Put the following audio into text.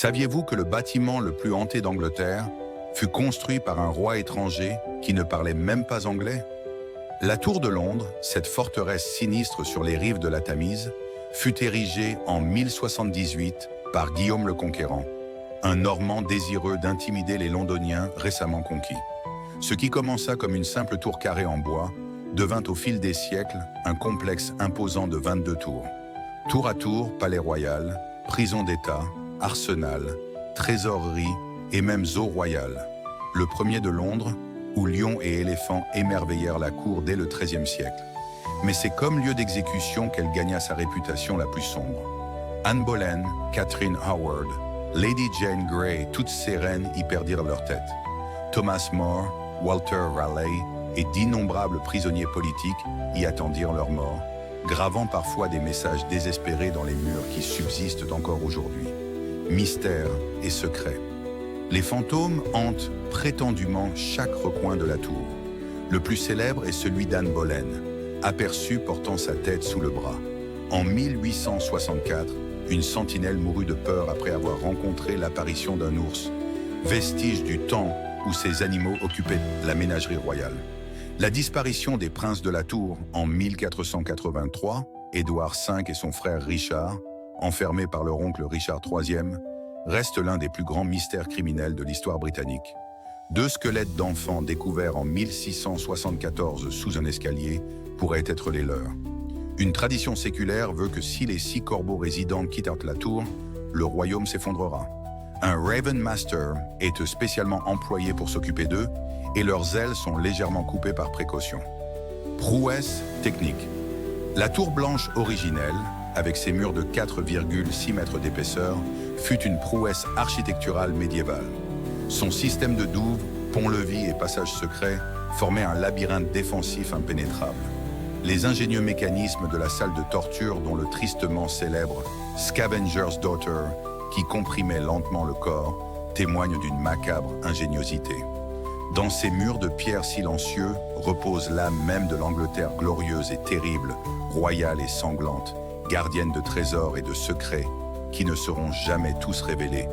Saviez-vous que le bâtiment le plus hanté d'Angleterre fut construit par un roi étranger qui ne parlait même pas anglais? La Tour de Londres, cette forteresse sinistre sur les rives de la Tamise, fut érigée en 1078 par Guillaume le Conquérant, un Normand désireux d'intimider les Londoniens récemment conquis. Ce qui commença comme une simple tour carrée en bois devint au fil des siècles un complexe imposant de 22 tours. Tour à tour, palais royal, prison d'État, arsenal, trésorerie et même zoo royal. Le premier de Londres, où lions et éléphants émerveillèrent la cour dès le XIIIe siècle. Mais c'est comme lieu d'exécution qu'elle gagna sa réputation la plus sombre. Anne Boleyn, Catherine Howard, Lady Jane Grey, toutes ces reines y perdirent leur tête. Thomas More, Walter Raleigh et d'innombrables prisonniers politiques y attendirent leur mort, gravant parfois des messages désespérés dans les murs qui subsistent encore aujourd'hui. Mystère et secret. Les fantômes hantent prétendument chaque recoin de la tour. Le plus célèbre est celui d'Anne Boleyn, aperçue portant sa tête sous le bras. En 1864, une sentinelle mourut de peur après avoir rencontré l'apparition d'un ours, vestige du temps où ces animaux occupaient la ménagerie royale. La disparition des princes de la Tour en 1483, Édouard V et son frère Richard, enfermés par leur oncle Richard III, reste l'un des plus grands mystères criminels de l'histoire britannique. 2 squelettes d'enfants découverts en 1674 sous un escalier pourraient être les leurs. Une tradition séculaire veut que si les 6 corbeaux résidents quittent la tour, le royaume s'effondrera. Un Raven Master est spécialement employé pour s'occuper d'eux et leurs ailes sont légèrement coupées par précaution. Prouesse technique. La tour blanche originelle, avec ses murs de 4,6 mètres d'épaisseur, fut une prouesse architecturale médiévale. Son système de douves, ponts-levis et passages secrets formait un labyrinthe défensif impénétrable. Les ingénieux mécanismes de la salle de torture, dont le tristement célèbre Scavenger's Daughter, qui comprimait lentement le corps, témoignent d'une macabre ingéniosité. Dans ces murs de pierre silencieux repose l'âme même de l'Angleterre glorieuse et terrible, royale et sanglante, gardienne de trésors et de secrets qui ne seront jamais tous révélés